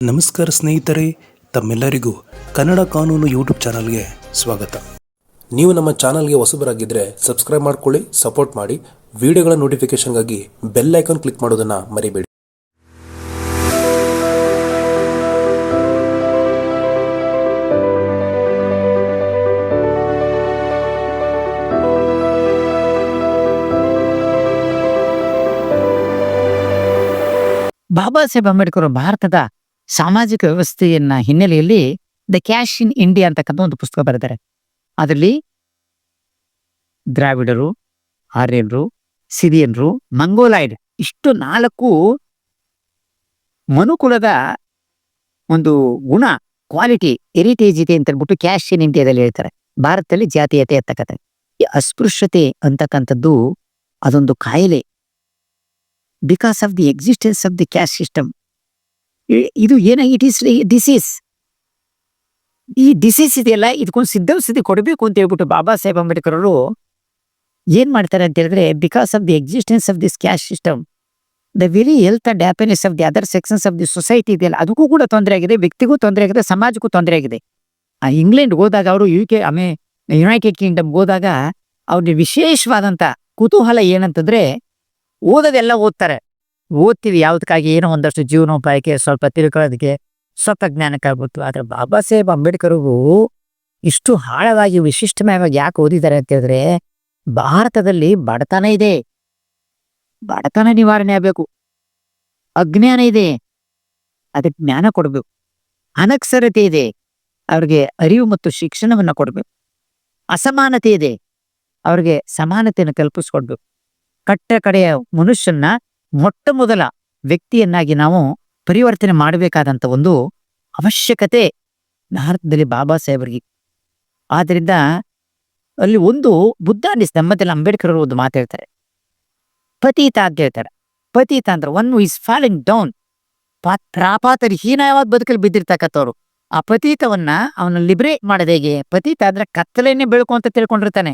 ನಮಸ್ಕಾರ ಸ್ನೇಹಿತರೆ, ತಮ್ಮೆಲ್ಲರಿಗೂ ಕನ್ನಡ ಕಾನೂನು ಯೂಟ್ಯೂಬ್ ಚಾನಲ್ಗೆ ಸ್ವಾಗತ. ನೀವು ನಮ್ಮ ಚಾನಲ್ಗೆ ಹೊಸಬರಾಗಿದ್ದರೆ ಸಬ್ಸ್ಕ್ರೈಬ್ ಮಾಡ್ಕೊಳ್ಳಿ, ಸಪೋರ್ಟ್ ಮಾಡಿ. ವಿಡಿಯೋಗಳ ನೋಟಿಫಿಕೇಶನ್ಗಾಗಿ ಬೆಲ್ ಐಕಾನ್ ಕ್ಲಿಕ್ ಮಾಡೋದನ್ನು ಮರಿಬೇಡಿ. ಬಾಬಾ ಸಾಹೇಬ್ ಅಂಬೇಡ್ಕರ್ ಭಾರತದ ಸಾಮಾಜಿಕ ವ್ಯವಸ್ಥೆಯನ್ನ ಹಿನ್ನೆಲೆಯಲ್ಲಿ ದ ಕ್ಯಾಶ್ ಇನ್ ಇಂಡಿಯಾ ಅಂತಕ್ಕಂಥ ಒಂದು ಪುಸ್ತಕ ಬರೆದಾರೆ. ಅದರಲ್ಲಿ ದ್ರಾವಿಡರು, ಆರ್ಯನರು, ಸಿರಿಯನ್ರು, ಮಂಗೋಲಾಯ್ಡ್ ಇಷ್ಟು 4 ಮನುಕುಲದ ಒಂದು ಗುಣ, ಕ್ವಾಲಿಟಿ, ಹೆರಿಟೇಜ್ ಇದೆ ಅಂತ ಹೇಳ್ಬಿಟ್ಟು ಕ್ಯಾಶ್ ಇನ್ ಇಂಡಿಯಾದಲ್ಲಿ ಹೇಳ್ತಾರೆ. ಭಾರತದಲ್ಲಿ ಜಾತೀಯತೆ ಅಂತಕ್ಕಂಥ ಈ ಅಸ್ಪೃಶ್ಯತೆ ಅಂತಕ್ಕಂಥದ್ದು ಅದೊಂದು ಕಾಯಿಲೆ. Because of the existence of the caste system. ಇದು ಇಟ್ ಈಸ್ ಡಿಸೀಸ್. ಈ ಡಿಸೀಸ್ ಇದೆಯಲ್ಲ, ಇದಕ್ಕೊಂದು ಸಿದ್ಧೌಷಧಿ ಕೊಡಬೇಕು ಅಂತ ಹೇಳ್ಬಿಟ್ಟು ಬಾಬಾ ಸಾಹೇಬ್ ಅಂಬೇಡ್ಕರ್ ಅವರು ಏನ್ ಮಾಡ್ತಾರೆ ಅಂತ ಹೇಳಿದ್ರೆ, because of the existence of this caste system, the very health and happiness of the other sections of the society ಇದೆಯಲ್ಲ, ಅದಕ್ಕೂ ಕೂಡ ತೊಂದರೆ ಆಗಿದೆ, ವ್ಯಕ್ತಿಗೂ ತೊಂದರೆ ಆಗಿದೆ, ಸಮಾಜಕ್ಕೂ ತೊಂದರೆ ಆಗಿದೆ. ಇಂಗ್ಲೆಂಡ್ ಹೋದಾಗ ಅವರು UK ಯುನೈಟೆಡ್ ಕಿಂಗ್ಡಮ್ ಹೋದಾಗ ಅವ್ರಿಗೆ ವಿಶೇಷವಾದಂತ ಕುತೂಹಲ ಏನಂತಂದ್ರೆ, ಓದೋದೆಲ್ಲ ಓದ್ತಾರೆ, ಓದ್ತೀವಿ ಯಾವುದಕ್ಕಾಗಿ, ಏನೋ ಒಂದಷ್ಟು ಜೀವನೋಪಾಯಕ್ಕೆ, ಸ್ವಲ್ಪ ತಿಳ್ಕೊಳ್ಳೋದಕ್ಕೆ, ಸ್ವಲ್ಪ ಜ್ಞಾನಕ್ಕಾಗ್ಬಿಟ್ಟು. ಆದ್ರೆ ಬಾಬಾ ಸಾಹೇಬ್ ಅಂಬೇಡ್ಕರ್ ಅವರು ಇಷ್ಟು ಆಳವಾಗಿ ವಿಶಿಷ್ಟಮಯವಾಗಿ ಯಾಕೆ ಓದಿದ್ದಾರೆ ಅಂತ ಹೇಳಿದ್ರೆ, ಭಾರತದಲ್ಲಿ ಬಡತನ ಇದೆ, ಬಡತನ ನಿವಾರಣೆ ಆಗ್ಬೇಕು, ಅಜ್ಞಾನ ಇದೆ, ಅದಕ್ಕೆ ಜ್ಞಾನ ಕೊಡ್ಬೇಕು, ಅನಕ್ಷರತೆ ಇದೆ, ಅವ್ರಿಗೆ ಅರಿವು ಮತ್ತು ಶಿಕ್ಷಣವನ್ನ ಕೊಡ್ಬೇಕು, ಅಸಮಾನತೆ ಇದೆ, ಅವ್ರಿಗೆ ಸಮಾನತೆಯನ್ನು ಕಲ್ಪಿಸ್ಕೊಡ್ಬೇಕು. ಕಟ್ಟ ಕಡೆಯ ಮನುಷ್ಯನ್ನ ಮೊಟ್ಟ ಮೊದಲ ವ್ಯಕ್ತಿಯನ್ನಾಗಿ ನಾವು ಪರಿವರ್ತನೆ ಮಾಡಬೇಕಾದಂತ ಒಂದು ಅವಶ್ಯಕತೆ ಭಾರತದಲ್ಲಿ ಬಾಬಾ ಸಾಹೇಬರಿಗೆ. ಆದ್ರಿಂದ ಅಲ್ಲಿ ಒಂದು ಬುದ್ಧ ನಮ್ಮದೆಲ್ಲ ಅಂಬೇಡ್ಕರ್ ಅವರು ಒಂದು ಮಾತಾಡ್ತಾರೆ, ಪತೀತ ಅಂತ ಹೇಳ್ತಾರೆ. ಪತೀತ ಅಂದ್ರೆ ಒನ್ ಇಸ್ ಫಾಲಿಂಗ್ ಡೌನ್, ಪ್ರಾಪಾತರಿ ಹೀನವಾದ ಬದುಕಲ್ಲಿ ಬಿದ್ದಿರ್ತಕ್ಕಂಥವ್ರು. ಆ ಪತೀತವನ್ನ ಅವನ ಲಿಬರೇಟ್ ಮಾಡೋದು ಹೇಗೆ? ಪತೀತ ಅಂದ್ರೆ ಕತ್ತಲೆಯನ್ನೇ ಬೆಳಕು ಅಂತ ತಿಳ್ಕೊಂಡಿರ್ತಾನೆ.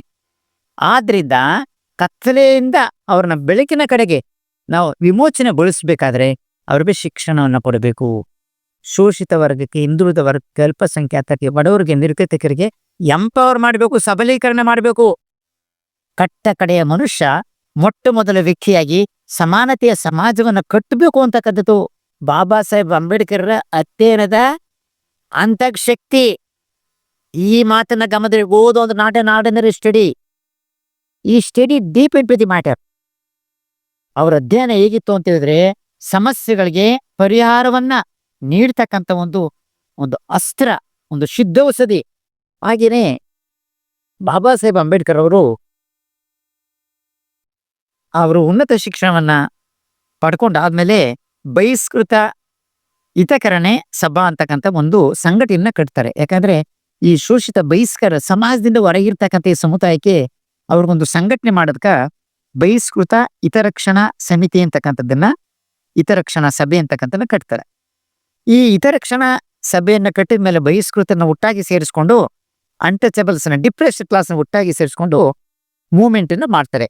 ಆದ್ರಿಂದ ಕತ್ತಲೆಯಿಂದ ಅವ್ರನ್ನ ಬೆಳಕಿನ ಕಡೆಗೆ ನಾವು ವಿಮೋಚನೆಗೊಳಿಸ್ಬೇಕಾದ್ರೆ ಅವ್ರಿಗೆ ಶಿಕ್ಷಣವನ್ನ ಕೊಡಬೇಕು. ಶೋಷಿತ ವರ್ಗಕ್ಕೆ, ಹಿಂದುಳಿದ ವರ್ಗಕ್ಕೆ, ಅಲ್ಪಸಂಖ್ಯಾತಕ್ಕೆ, ಬಡವರಿಗೆ, ನಿರ್ಗತಿಕರಿಗೆ ಎಂಪವರ್ ಮಾಡಬೇಕು, ಸಬಲೀಕರಣ ಮಾಡಬೇಕು. ಕಟ್ಟ ಕಡೆಯ ಮನುಷ್ಯ ಮೊಟ್ಟ ಮೊದಲ ವ್ಯಕ್ತಿಯಾಗಿ ಸಮಾನತೆಯ ಸಮಾಜವನ್ನ ಕಟ್ಟಬೇಕು ಅಂತಕ್ಕಂಥದ್ದು ಬಾಬಾ ಸಾಹೇಬ್ ಅಂಬೇಡ್ಕರ್ ಅಧ್ಯಯನದ ಅಂತಃಶಕ್ತಿ. ಈ ಮಾತನ್ನ ಗಮನದಲ್ಲಿ ಓದೋ ಒಂದು ನಾಡಿನರಿ ಸ್ಟಡಿ. ಈ study deep into the matter. ಅವ್ರ ಅಧ್ಯಯನ ಹೇಗಿತ್ತು ಅಂತ ಹೇಳಿದ್ರೆ, ಸಮಸ್ಯೆಗಳಿಗೆ ಪರಿಹಾರವನ್ನ ನೀಡ್ತಕ್ಕಂಥ ಒಂದು ಅಸ್ತ್ರ, ಒಂದು ಸಿದ್ಧೌಷಧಿ. ಹಾಗೇನೆ ಬಾಬಾ ಸಾಹೇಬ್ ಅಂಬೇಡ್ಕರ್ ಅವರು ಉನ್ನತ ಶಿಕ್ಷಣವನ್ನ ಪಡ್ಕೊಂಡಾದ್ಮೇಲೆ ಬಹಿಷ್ಕೃತ ಹಿತಕರಣೆ ಸಭಾ ಅಂತಕ್ಕಂಥ ಒಂದು ಸಂಘಟನೆಯನ್ನ ಕಟ್ತಾರೆ. ಯಾಕಂದ್ರೆ ಈ ಶೋಷಿತ ಬಹಿಷ್ಕರ ಸಮಾಜದಿಂದ ಹೊರಗಿರ್ತಕ್ಕಂಥ ಈ ಸಮುದಾಯಕ್ಕೆ ಅವ್ರಿಗೊಂದು ಸಂಘಟನೆ ಮಾಡೋದಕ್ಕ ಬಹಿಷ್ಕೃತ ಹಿತರಕ್ಷಣಾ ಸಮಿತಿ ಅಂತಕ್ಕಂಥದ್ದನ್ನ, ಹಿತರಕ್ಷಣಾ ಸಭೆ ಅಂತಕ್ಕಂಥನ್ನ ಕಟ್ತಾರೆ. ಈ ಹಿತರಕ್ಷಣಾ ಸಭೆಯನ್ನ ಕಟ್ಟಿದ ಮೇಲೆ ಬಹಿಷ್ಕೃತನ ಒಟ್ಟಾಗಿ ಸೇರಿಸ್ಕೊಂಡು, ಅನ್ಟಚಬಲ್ಸ್ನ, ಡಿಪ್ರೆಸ್ಡ್ ಕ್ಲಾಸ್ನ ಒಟ್ಟಾಗಿ ಸೇರಿಸ್ಕೊಂಡು ಮೂವ್ಮೆಂಟ್ ಅನ್ನ ಮಾಡ್ತಾರೆ.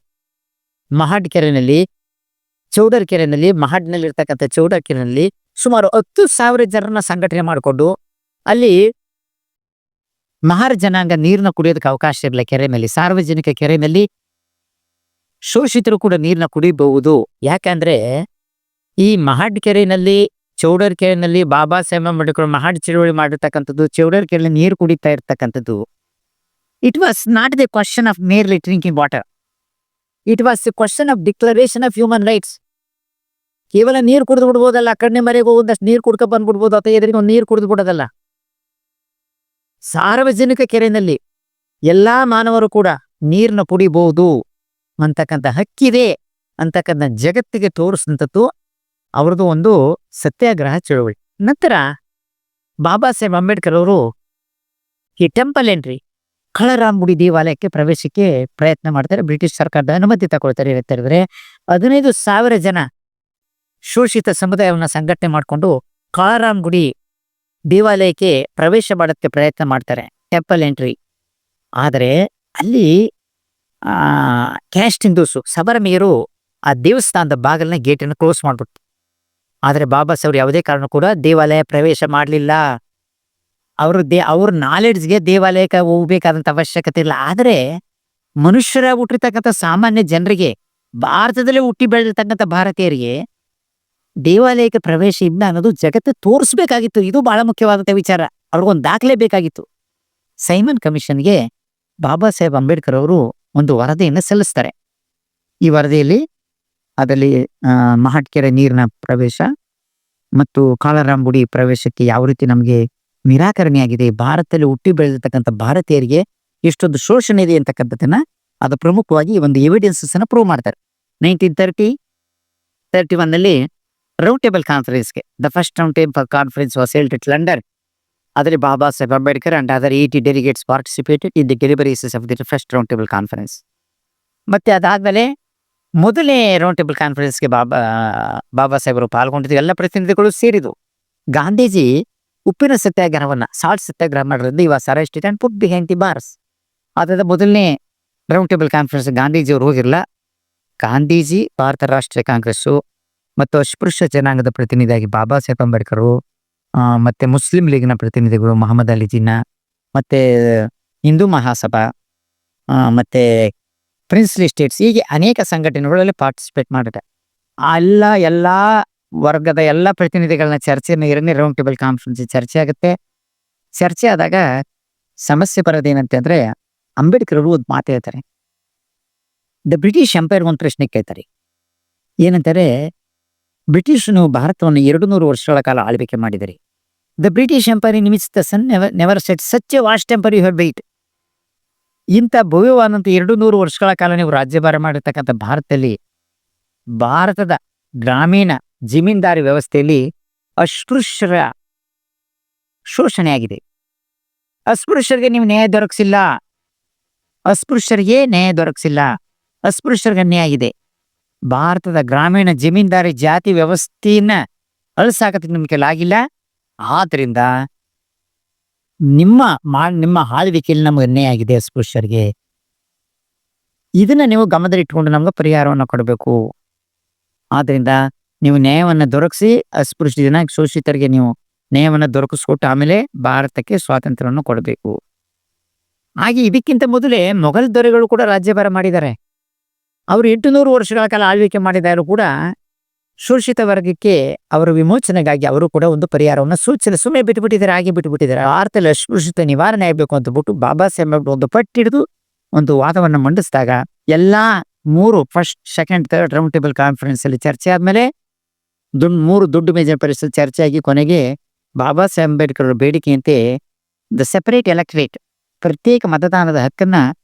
ಮಹಾಡ್ ಕೆರೆನಲ್ಲಿ, ಚೌಡರ್ ಕೆರೆನಲ್ಲಿ, ಮಹಾಡ್ನಲ್ಲಿ ಇರ್ತಕ್ಕಂಥ ಚೌಡರ್ ಕೆರೆನಲ್ಲಿ ಸುಮಾರು 10,000 ಜನರನ್ನ ಸಂಘಟನೆ ಮಾಡಿಕೊಂಡು, ಅಲ್ಲಿ ಮಹಾರ್ ಜನಾಂಗ ನೀರನ್ನ ಕುಡಿಯೋದಕ್ಕೆ ಅವಕಾಶ ಇರಲಿಲ್ಲ. ಕೆರೆ ಮೇಲೆ, ಸಾರ್ವಜನಿಕ ಕೆರೆಯಲ್ಲಿ ಶೋಷಿತರು ಕೂಡ ನೀರನ್ನ ಕುಡಿಬಹುದು. ಯಾಕಂದ್ರೆ ಈ ಮಹಾಡ್ ಕೆರೆಯಲ್ಲಿ, ಚೌಡರ್ ಕೆರೆಯಲ್ಲಿ ಬಾಬಾ ಸಾಹೇಬ್ ಅಂಬೇಡ್ಕರ್ ಮಹಾಡ್ ಚಳವಳಿ ಮಾಡಿರ್ತಕ್ಕಂಥದ್ದು, ಚೌಡರ್ ಕೆರೆಯಲ್ಲಿ ನೀರು ಕುಡಿತಾ ಇರ್ತಕ್ಕಂಥದ್ದು. It was not the question of merely drinking water, it was the question of declaration of human rights. ಕೇವಲ ನೀರು ಕುಡಿದು ಬಿಡ್ಬೋದಲ್ಲ, ಕಣ್ಣೆ ಮರೆಗೆ ಹೋದಷ್ಟು ನೀರು ಕುಡ್ಕ ಬಂದ್ಬಿಡ್ಬೋದು, ಅಥವಾ ಎದುರಿಗೆ ಒಂದು ನೀರು ಕುಡಿದು ಬಿಡೋದಲ್ಲ. ಸಾರ್ವಜನಿಕ ಕೆರೆಯಲ್ಲಿ ಎಲ್ಲಾ ಮಾನವರು ಕೂಡ ನೀರನ್ನ ಕುಡಿಬಹುದು ಅಂತಕ್ಕಂಥ ಹಕ್ಕಿದೆ ಅಂತಕ್ಕಂಥ ಜಗತ್ತಿಗೆ ತೋರಿಸಿದಂಥದ್ದು ಅವ್ರದ್ದು ಒಂದು ಸತ್ಯಾಗ್ರಹ ಚಳವಳಿ. ನಂತರ ಬಾಬಾ ಸಾಹೇಬ್ ಅಂಬೇಡ್ಕರ್ ಅವರು ಈ ಟೆಂಪಲ್ ಎಂಟ್ರಿ, ಕಳರಾಮಗುಡಿ ದೇವಾಲಯಕ್ಕೆ ಪ್ರವೇಶಕ್ಕೆ ಪ್ರಯತ್ನ ಮಾಡ್ತಾರೆ. ಬ್ರಿಟಿಷ್ ಸರ್ಕಾರದ ಅನುಮತಿ ತಗೊಳ್ತಾರೆ. ಹೇಳ್ತಾರೆ 15,000 ಜನ ಶೋಷಿತ ಸಮುದಾಯವನ್ನ ಸಂಘಟನೆ ಮಾಡಿಕೊಂಡು ಕಳರಾಮಗುಡಿ ದೇವಾಲಯಕ್ಕೆ ಪ್ರವೇಶ ಮಾಡೋಕ್ಕೆ ಪ್ರಯತ್ನ ಮಾಡ್ತಾರೆ, ಟೆಂಪಲ್ ಎಂಟ್ರಿ. ಆದರೆ ಅಲ್ಲಿ ಕ್ಯಾಸ್ಟ್ ಹಿಂದೂಸು, ಸಬರಮೀಯರು ಆ ದೇವಸ್ಥಾನದ ಬಾಗಿಲನ್ನ, ಗೇಟನ್ನು ಕ್ಲೋಸ್ ಮಾಡ್ಬಿಟ್ಟು ಆದ್ರೆ ಬಾಬಾ ಸಾಹೇಬ್ ಯಾವುದೇ ಕಾರಣ ಕೂಡ ದೇವಾಲಯ ಪ್ರವೇಶ ಮಾಡಲಿಲ್ಲ. ಅವ್ರ ನಾಲೆಡ್ಜ್ಗೆ ದೇವಾಲಯಕ್ಕೆ ಹೋಗ್ಬೇಕಾದಂತ ಅವಶ್ಯಕತೆ ಇಲ್ಲ. ಆದ್ರೆ ಮನುಷ್ಯರ ಹುಟ್ಟಿರ್ತಕ್ಕಂಥ ಸಾಮಾನ್ಯ ಜನರಿಗೆ, ಭಾರತದಲ್ಲೇ ಹುಟ್ಟಿ ಬೆಳೆದಿರ್ತಕ್ಕಂಥ ಭಾರತೀಯರಿಗೆ ದೇವಾಲಯಕ್ಕೆ ಪ್ರವೇಶ ಇಲ್ಲ ಅನ್ನೋದು ಜಗತ್ತು ತೋರಿಸ್ಬೇಕಾಗಿತ್ತು. ಇದು ಬಹಳ ಮುಖ್ಯವಾದಂತ ವಿಚಾರ. ಅವ್ರಿಗೊಂದು ದಾಖಲೆ ಬೇಕಾಗಿತ್ತು. ಸೈಮನ್ ಕಮಿಷನ್ಗೆ ಬಾಬಾ ಸಾಹೇಬ್ ಅಂಬೇಡ್ಕರ್ ಅವರು ಒಂದು ವರದಿಯನ್ನು ಸಲ್ಲಿಸ್ತಾರೆ. ಈ ವರದಿಯಲ್ಲಿ ಅದರಲ್ಲಿ ಮಹಾಟ್ಕೆರೆ ನೀರಿನ ಪ್ರವೇಶ ಮತ್ತು ಕಾಳರಾಂಬುಡಿ ಪ್ರವೇಶಕ್ಕೆ ಯಾವ ರೀತಿ ನಮಗೆ ನಿರಾಕರಣೆಯಾಗಿದೆ, ಭಾರತದಲ್ಲಿ ಹುಟ್ಟಿ ಬೆಳೆದಿರ್ತಕ್ಕಂಥ ಭಾರತೀಯರಿಗೆ ಎಷ್ಟೊಂದು ಶೋಷಣೆ ಇದೆ ಅಂತಕ್ಕಂಥದ್ದನ್ನ ಅದು ಪ್ರಮುಖವಾಗಿ ಒಂದು ಎವಿಡೆನ್ಸಸ್ ಅನ್ನ ಪ್ರೂವ್ ಮಾಡ್ತಾರೆ. 1931 ರೌಂಡ್ ಟೇಬಲ್ ಕಾನ್ಫರೆನ್ಸ್ಗೆ, the first round table conference was held at London. ಅದರಲ್ಲಿ Baba Saheb Ambedkar and other 80 delegates participated in the deliberations of the first round table conference. ಮತ್ತೆ ಅದಾದ್ಮೇಲೆ ಮೊದಲನೇ ರೌಂಡ್ ಟೇಬಲ್ ಕಾನ್ಫರೆನ್ಸ್ಗೆ ಬಾಬಾ ಸಾಹೇಬರು ಪಾಲ್ಗೊಂಡಿದ್ದು ಎಲ್ಲ ಪ್ರತಿನಿಧಿಗಳು ಸೇರಿದ್ರು. ಗಾಂಧೀಜಿ ಉಪ್ಪಿನ ಸತ್ಯಾಗ್ರಹವನ್ನ, ಸಾಲ್ಟ್ ಸತ್ಯಾಗ್ರಹ ಮಾಡಿರೋದು ಈ was arrested and put behind the bars. ಅದಾದ ಮೊದಲನೇ ರೌಂಡ್ ಟೇಬಲ್ ಕಾನ್ಫರೆನ್ಸ್ ಗಾಂಧೀಜಿ ಅವರು ಹೋಗಿರಲ್ಲ. ಗಾಂಧೀಜಿ, ಭಾರತ ರಾಷ್ಟ್ರೀಯ ಕಾಂಗ್ರೆಸ್ಸು ಮತ್ತು ಅಸ್ಪೃಶ್ಯ ಜನಾಂಗದ ಪ್ರತಿನಿಧಿಯಾಗಿ ಬಾಬಾ ಸಾಹೇಬ್ ಅಂಬೇಡ್ಕರ್, ಮತ್ತೆ ಮುಸ್ಲಿಂ ಲೀಗ್ನ ಪ್ರತಿನಿಧಿಗಳು ಮೊಹಮ್ಮದ್ ಅಲಿ ಜಿನ್ನಾ, ಮತ್ತೆ ಹಿಂದೂ ಮಹಾಸಭಾ, ಮತ್ತೆ ಪ್ರಿನ್ಸ್ಲಿ ಸ್ಟೇಟ್ಸ್, ಹೀಗೆ ಅನೇಕ ಸಂಘಟನೆಗಳಲ್ಲಿ ಪಾರ್ಟಿಸಿಪೇಟ್ ಮಾಡಿದೆ. ಎಲ್ಲಾ ವರ್ಗದ ಎಲ್ಲ ಪ್ರತಿನಿಧಿಗಳನ್ನ ಚರ್ಚೆಯನ್ನು 2ನೇ ರೌಂಡ್ ಟೇಬಲ್ ಕಾನ್ಫರೆನ್ಸ್ ಚರ್ಚೆ ಆಗುತ್ತೆ. ಚರ್ಚೆ ಆದಾಗ ಸಮಸ್ಯೆ ಬರೋದೇನಂತೆ ಅಂದ್ರೆ, ಅಂಬೇಡ್ಕರ್ ಅವರು ಒಂದು ಮಾತು ಹೇಳ್ತಾರೆ. ದ ಬ್ರಿಟಿಷ್ ಎಂಪೈರ್ ಒಂದು ಪ್ರಶ್ನೆ ಕೇಳ್ತಾರೆ. ಏನಂತಾರೆ, ಬ್ರಿಟಿಷನು ಭಾರತವನ್ನು 200 ವರ್ಷಗಳ ಕಾಲ ಆಳ್ವಿಕೆ ಮಾಡಿದರೆ. The British empire in which the sun never set such a vast empire you have built. ಇಂಥ ಭವ್ಯವಾದಂಥ 200 ವರ್ಷಗಳ ಕಾಲ ನೀವು ರಾಜ್ಯಭಾರ ಮಾಡಿರ್ತಕ್ಕಂಥ ಭಾರತದಲ್ಲಿ, ಭಾರತದ ಗ್ರಾಮೀಣ ಜಮೀನ್ದಾರಿ ವ್ಯವಸ್ಥೆಯಲ್ಲಿ ಅಸ್ಪೃಶ್ಯರ ಶೋಷಣೆ ಆಗಿದೆ. ಅಸ್ಪೃಶ್ಯರಿಗೆ ನೀವು ನ್ಯಾಯ ದೊರಕಿಸಿಲ್ಲ. ಅಸ್ಪೃಶ್ಯರಿಗೆ ಅನ್ಯಾಯ ಆಗಿದೆ. ಭಾರತದ ಗ್ರಾಮೀಣ ಜಮೀನ್ದಾರಿ ಜಾತಿ ವ್ಯವಸ್ಥೆಯನ್ನ ಅಳಿಸಾಕಕ್ಕೆ ನಿಮ್ಮ ಕೈಲಾಗಿಲ್ಲ. ಆದ್ರಿಂದ ನಿಮ್ಮ ಆಳ್ವಿಕೆಯಲ್ಲಿ ನಮಗೆ ಅನ್ಯಾಯ ಆಗಿದೆ ಅಸ್ಪೃಶ್ಯರಿಗೆ. ಇದನ್ನ ನೀವು ಗಮನದಲ್ಲಿಟ್ಕೊಂಡು ನಮ್ಗೆ ಪರಿಹಾರವನ್ನು ಕೊಡಬೇಕು. ಆದ್ರಿಂದ ನೀವು ನ್ಯಾಯವನ್ನು ದೊರಕಿಸಿ, ಅಸ್ಪೃಶ್ಯ ಜನ ಶೋಷಿತರಿಗೆ ನೀವು ನ್ಯಾಯವನ್ನು ದೊರಕಿಸ್ಕೊಟ್ಟು ಆಮೇಲೆ ಭಾರತಕ್ಕೆ ಸ್ವಾತಂತ್ರ್ಯವನ್ನು ಕೊಡಬೇಕು. ಹಾಗೆ ಇದಕ್ಕಿಂತ ಮೊದಲೇ ಮೊಘಲ್ ದೊರೆಗಳು ಕೂಡ ರಾಜ್ಯಭಾರ ಮಾಡಿದ್ದಾರೆ. ಅವರು 800 ವರ್ಷಗಳ ಕಾಲ ಆಳ್ವಿಕೆ ಮಾಡಿದಾರು ಕೂಡ ಶೋಷಿತ ವರ್ಗಕ್ಕೆ ಅವರ ವಿಮೋಚನೆಗಾಗಿ ಅವರು ಕೂಡ ಒಂದು ಪರಿಹಾರವನ್ನು ಸೂಚನೆ ಸುಮ್ಮನೆ ಬಿಟ್ಟುಬಿಟ್ಟಿದ್ದಾರೆ. ಭಾರತದಲ್ಲಿ ಅಸ್ಪೃಶ್ಯತೆ ನಿವಾರಣೆ ಆಗಬೇಕು ಅಂತ ಬಿಟ್ಟು ಬಾಬಾ ಸಾಹೇಬ್ ಒಂದು ಪಟ್ಟಿಡಿದು ಒಂದು ವಾದವನ್ನು ಮಂಡಿಸಿದಾಗ ಎಲ್ಲಾ 3 first, second, third round table conference ಅಲ್ಲಿ ಚರ್ಚೆ ಆದ್ಮೇಲೆ 3 ದೊಡ್ಡ ಮೇಜರ್ ಪರಿಸ್ಥಿತಿ ಚರ್ಚೆ ಆಗಿ ಕೊನೆಗೆ ಬಾಬಾ ಸಾಹೇಬ್ ಅಂಬೇಡ್ಕರ್ ಬೇಡಿಕೆಯಂತೆ ದ ಸೆಪರೇಟ್ ಎಲೆಕ್ಟ್ರೇಟ್, ಪ್ರತ್ಯೇಕ ಮತದಾನದ ಹಕ್ಕನ್ನ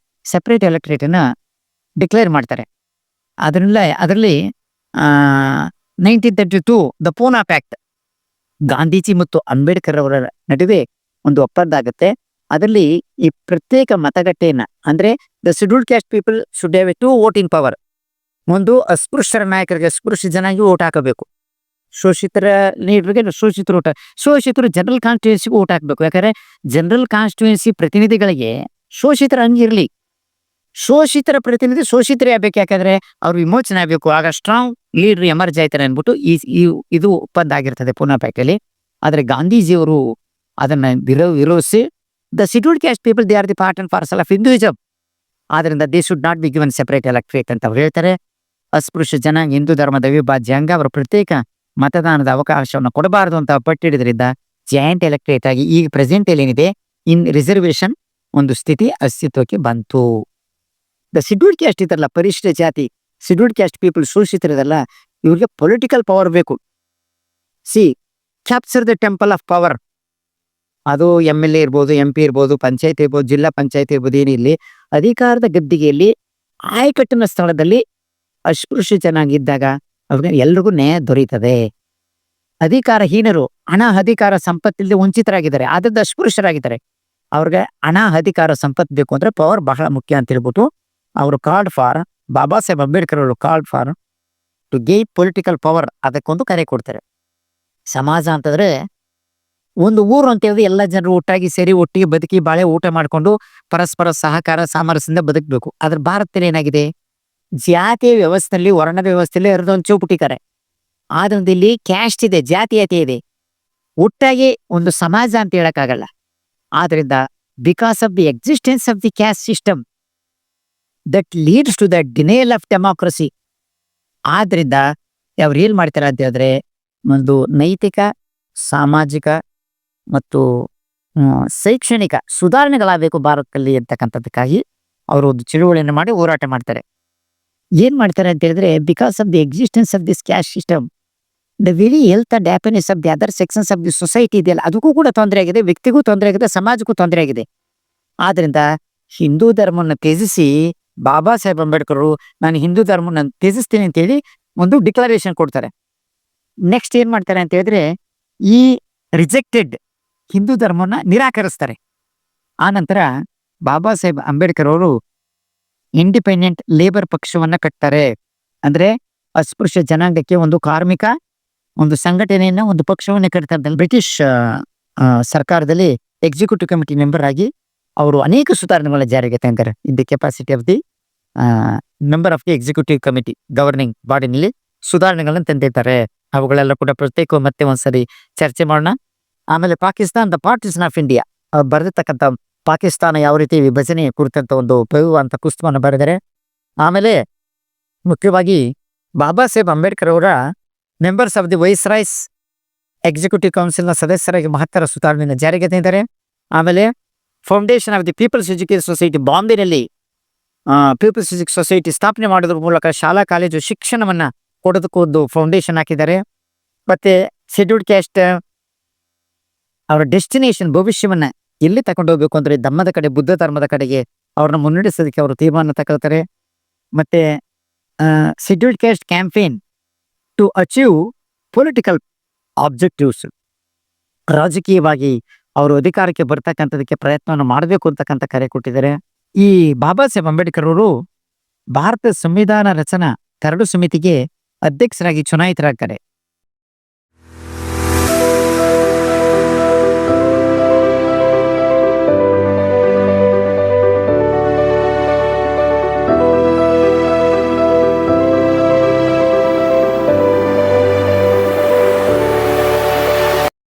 ಸೆಪರೇಟ್ ಎಲೆಕ್ಟ್ರೇಟ್ ಅನ್ನ ಡಿಕ್ಲೇರ್ ಮಾಡ್ತಾರೆ. ಅದರಲ್ಲಿ 1932 ದ ಪೂನಾ ಪ್ಯಾಕ್ಟ್, ಗಾಂಧೀಜಿ ಮತ್ತು ಅಂಬೇಡ್ಕರ್ ಅವರ ನಡುವೆ ಒಂದು ಒಪ್ಪಂದ ಆಗುತ್ತೆ. ಅದರಲ್ಲಿ ಈ ಪ್ರತ್ಯೇಕ ಮತಗಟ್ಟೆಯನ್ನ, ಅಂದ್ರೆ the scheduled caste people should have 2 voting power. ಒಂದು ಅಸ್ಪೃಶ್ಯರ ನಾಯಕರಿಗೆ ಅಸ್ಪೃಶ್ಯ ಜನಾಂಗಿ ಓಟ್ ಹಾಕಬೇಕು, ಶೋಷಿತರ ಲೀಡರ್ಗೆ ಶೋಷಿತರು ಜನರಲ್ ಕಾನ್ಸ್ಟಿಟ್ಯೂನ್ಸಿಗೂ ಓಟ್ ಹಾಕಬೇಕು. ಯಾಕಂದ್ರೆ ಜನರಲ್ ಕಾನ್ಸ್ಟಿಟ್ಯೂನ್ಸಿ ಪ್ರತಿನಿಧಿಗಳಿಗೆ ಶೋಷಿತರ ಹಂಗಿರ್ಲಿ, ಶೋಷಿತರ ಪ್ರತಿನಿಧಿ ಶೋಷಿತರೇ ಆಗ್ಬೇಕು. ಯಾಕಂದ್ರೆ ಅವ್ರು ವಿಮೋಚನೆ ಆಗ್ಬೇಕು, ಆಗ ಸ್ಟ್ರಾಂಗ್ ಲೀಡರ್ ಎಮರ್ಜ್ ಆಯ್ತಾರೆ ಅನ್ಬಿಟ್ಟು ಇದು ಒಪ್ಪಂದ ಆಗಿರ್ತದೆ ಪೂನಾ ಪ್ಯಾಕ್ಟ್ ಅಲ್ಲಿ. ಆದ್ರೆ ಗಾಂಧೀಜಿಯವರು ಅದನ್ನ ವಿರೋಧಿಸಿ the scheduled caste people they are the part and parcel of Hinduism, ಆದ್ರಿಂದ they should not be given separate electorate ಅಂತ ಅವ್ರು ಹೇಳ್ತಾರೆ. ಅಸ್ಪೃಶ್ಯ ಜನಾಂಗ ಹಿಂದೂ ಧರ್ಮದ ಅವಿಭಾಜ್ಯ ಅಂಗ, ಅವರ ಪ್ರತ್ಯೇಕ ಮತದಾನದ ಅವಕಾಶವನ್ನು ಕೊಡಬಾರದು ಅಂತ ಪಟ್ಟಿಡಿದ್ರಿಂದ ಜಾಯಿಂಟ್ ಎಲೆಕ್ಟ್ರೇಟ್ ಆಗಿ ಈಗ ಪ್ರೆಸೆಂಟ್ ಏನಿದೆ ಇನ್ ರಿಸರ್ವೇಶನ್ ಒಂದು ಸ್ಥಿತಿ ಅಸ್ತಿತ್ವಕ್ಕೆ ಬಂತು. ದ ಶೆಡ್ಯೂಲ್ಡ್ ಕ್ಯಾಸ್ಟ್ ಇದ್ರಲ್ಲ, ಪರಿಶಿಷ್ಟ ಜಾತಿ ಶೆಡ್ಯೂಲ್ಡ್ ಕ್ಯಾಸ್ಟ್ ಪೀಪಲ್ ಶೋಷಿತರದಲ್ಲ, ಇವ್ರಿಗೆ ಪೊಲಿಟಿಕಲ್ ಪವರ್ ಬೇಕು. Capture the temple of power. ಅದು MLA ಇರ್ಬೋದು, MP ಇರ್ಬೋದು, ಪಂಚಾಯತ್ ಇರ್ಬೋದು, ಜಿಲ್ಲಾ ಪಂಚಾಯತ್ ಇರ್ಬೋದು, ಏನಿರಲಿ ಅಧಿಕಾರದ ಗದ್ದಿಗೆಯಲ್ಲಿ ಆಯಕಟ್ಟಿನ ಸ್ಥಳದಲ್ಲಿ ಅಸ್ಪೃಶ್ಯ ಚೆನ್ನಾಗಿದ್ದಾಗ ಅವ್ರಿಗೆ ಎಲ್ರಿಗೂ ನ್ಯಾಯ ದೊರೀತದೆ. ಅಧಿಕಾರಹೀನರು, ಹಣ ಅಧಿಕಾರ ಸಂಪತ್ತಿಲ್ಲದೆ ವಂಚಿತರಾಗಿದ್ದಾರೆ, ಆದದ್ದು ಅಸ್ಪೃಶ್ಯರಾಗಿದ್ದಾರೆ, ಅವ್ರಿಗೆ ಹಣ ಅಧಿಕಾರ ಸಂಪತ್ತು ಬೇಕು ಅಂದ್ರೆ ಪವರ್ ಬಹಳ ಮುಖ್ಯ ಅಂತ ಹೇಳ್ಬಿಟ್ಟು ಅವರು ಕಾಲ್ಡ್ ಫಾರ್, ಬಾಬಾ ಸಾಹೇಬ್ ಅಂಬೇಡ್ಕರ್ ಅವರು called for to gain political power. ಅದಕ್ಕೊಂದು ಕರೆ ಕೊಡ್ತಾರೆ. ಸಮಾಜ ಅಂತಂದ್ರೆ ಒಂದು ಊರು ಅಂತ ಹೇಳಿದ್ರೆ ಎಲ್ಲ ಜನರು ಒಟ್ಟಾಗಿ ಸೇರಿ ಒಟ್ಟಿಗೆ ಬದುಕಿ ಬಾಳೆ ಊಟ ಮಾಡ್ಕೊಂಡು ಪರಸ್ಪರ ಸಹಕಾರ ಸಾಮರಸ್ಯದಿಂದ ಬದುಕಬೇಕು. ಆದ್ರೆ ಭಾರತದಲ್ಲಿ ಏನಾಗಿದೆ, ಜಾತಿಯ ವ್ಯವಸ್ಥೆಯಲ್ಲಿ, ವರ್ಣದ ವ್ಯವಸ್ಥೆಯಲ್ಲಿ ಹರಿದೊಂಚು ಬಿಟ್ಟಿದ್ದಾರೆ. ಆದ್ರಿಂದ ಇಲ್ಲಿ ಕ್ಯಾಸ್ಟ್ ಇದೆ, ಜಾತೀಯತೆ ಇದೆ, ಒಟ್ಟಾಗಿ ಒಂದು ಸಮಾಜ ಅಂತ ಹೇಳಕ್ಕಾಗಲ್ಲ. ಆದ್ರಿಂದ because of the existence of the caste system that leads to the denial of democracy. ಆದ್ರಿಂದ ಅವ್ರು ಏನ್ ಮಾಡ್ತಾರೆ ಅಂತ ಹೇಳಿದ್ರೆ, ಒಂದು ನೈತಿಕ, ಸಾಮಾಜಿಕ ಮತ್ತು ಶೈಕ್ಷಣಿಕ ಸುಧಾರಣೆಗಳಾಗಬೇಕು ಭಾರತದಲ್ಲಿ ಅಂತಕ್ಕಂಥದ್ದಕ್ಕಾಗಿ ಅವರು ಒಂದು ಚಳುವಳಿಯನ್ನು ಮಾಡಿ ಹೋರಾಟ ಮಾಡ್ತಾರೆ. ಏನ್ ಮಾಡ್ತಾರೆ ಅಂತ ಹೇಳಿದ್ರೆ, because of the existence of this caste system the very health and happiness of the other sections of the society ಇದೆಯಲ್ಲ, ಅದಕ್ಕೂ ಕೂಡ ತೊಂದರೆ ಆಗಿದೆ, ವ್ಯಕ್ತಿಗೂ ತೊಂದರೆ ಆಗಿದೆ, ಸಮಾಜಕ್ಕೂ ತೊಂದರೆ ಆಗಿದೆ. ಆದ್ರಿಂದ ಹಿಂದೂ ಧರ್ಮವನ್ನು ತ್ಯಜಿಸಿ ಬಾಬಾ ಸಾಹೇಬ್ ಅಂಬೇಡ್ಕರ್ ನಾನು ಹಿಂದೂ ಧರ್ಮವನ್ನು ತ್ಯಜಿಸ್ತೀನಿ ಅಂತೇಳಿ ಒಂದು ಡಿಕ್ಲರೇಷನ್ ಕೊಡ್ತಾರೆ. ನೆಕ್ಸ್ಟ್ ಏನ್ ಮಾಡ್ತಾರೆ ಅಂತ ಹೇಳಿದ್ರೆ, ಈ ರಿಜೆಕ್ಟೆಡ್ ಹಿಂದೂ ಧರ್ಮವನ್ನ ನಿರಾಕರಿಸ್ತಾರೆ. ಆ ನಂತರ ಬಾಬಾ ಸಾಹೇಬ್ ಅಂಬೇಡ್ಕರ್ ಅವರು ಇಂಡಿಪೆಂಡೆಂಟ್ ಲೇಬರ್ ಪಕ್ಷವನ್ನ ಕಟ್ತಾರೆ. ಅಂದ್ರೆ ಅಸ್ಪೃಶ್ಯ ಜನಾಂಗಕ್ಕೆ ಒಂದು ಕಾರ್ಮಿಕ ಒಂದು ಸಂಘಟನೆಯನ್ನ, ಒಂದು ಪಕ್ಷವನ್ನ ಕಟ್ತಾರೆ. ಬ್ರಿಟಿಷ್ ಸರ್ಕಾರದಲ್ಲಿ ಎಕ್ಸಿಕ್ಯೂಟಿವ್ ಕಮಿಟಿ ಮೆಂಬರ್ ಆಗಿ ಅವರು ಅನೇಕ ಸುಧಾರಣೆಗಳನ್ನ ಜಾರಿಗೆ ತಂತಾರೆ. In the capacity of the member of the executive committee governing ಬಾಡಿನಲ್ಲಿ ಸುಧಾರಣೆಗಳನ್ನ ತಂದಿರ್ತಾರೆ. ಅವುಗಳೆಲ್ಲ ಕೂಡ ಪ್ರತ್ಯೇಕ ಮತ್ತೆ ಒಂದ್ಸರಿ ಚರ್ಚೆ ಮಾಡೋಣ. ಆಮೇಲೆ Pakistan the partition of India ಬರೆದಿರ್ತಕ್ಕಂಥ ಪಾಕಿಸ್ತಾನ ಯಾವ ರೀತಿ ವಿಭಜನೆ ಕುರಿತಂತ ಒಂದು ಅಂತ ಪುಸ್ತಕವನ್ನು ಬರೆದರೆ. ಆಮೇಲೆ ಮುಖ್ಯವಾಗಿ ಬಾಬಾ ಸಾಹೇಬ್ ಅಂಬೇಡ್ಕರ್ ಅವರ members of the viceroy's executive ಕೌನ್ಸಿಲ್ನ ಸದಸ್ಯರಾಗಿ ಮಹತ್ತರ ಸುಧಾರಣೆಯನ್ನು ಜಾರಿಗೆ ತಂದಿದ್ದಾರೆ. ಆಮೇಲೆ foundation of the people's education society ಬಾಂಬೆನಲ್ಲಿ ಪೀಪಲ್ಸ್ ಎಜುಕೇಶನ್ ಸೊಸೈಟಿ ಸ್ಥಾಪನೆ ಮಾಡೋದ್ರ ಮೂಲಕ ಶಾಲಾ ಕಾಲೇಜು ಶಿಕ್ಷಣವನ್ನ ಕೊಡೋದಕ್ಕೂ ಒಂದು ಫೌಂಡೇಶನ್ ಹಾಕಿದ್ದಾರೆ. ಮತ್ತೆ ಶೆಡ್ಯೂಲ್ಡ್ ಕ್ಯಾಸ್ಟ್ ಅವರ ಡೆಸ್ಟಿನೇಷನ್ ಭವಿಷ್ಯವನ್ನ ಎಲ್ಲಿ ತಗೊಂಡು ಹೋಗ್ಬೇಕು ಅಂದ್ರೆ ಧಮ್ಮದ ಕಡೆ, ಬುದ್ಧ ಧರ್ಮದ ಕಡೆಗೆ ಅವ್ರನ್ನ ಮುನ್ನಡೆಸೋದಕ್ಕೆ ಅವರು ತೀರ್ಮಾನ ತಗೊಳ್ತಾರೆ. ಮತ್ತೆ scheduled caste campaign to achieve political objectives, ರಾಜಕೀಯವಾಗಿ ಅವರು ಅಧಿಕಾರಕ್ಕೆ ಬರ್ತಕ್ಕಂಥದಕ್ಕೆ ಪ್ರಯತ್ನವನ್ನು ಮಾಡಬೇಕು ಅಂತಕ್ಕಂಥ ಕರೆ ಕೊಟ್ಟಿದ್ದಾರೆ. ಈ ಬಾಬಾ ಸಾಹೇಬ್ ಅಂಬೇಡ್ಕರ್ ಅವರು ಭಾರತ ಸಂವಿಧಾನ ರಚನಾ ಕರಡು ಸಮಿತಿಗೆ ಅಧ್ಯಕ್ಷರಾಗಿ ಚುನಾಯಿತರಾಗ್ತಾರೆ.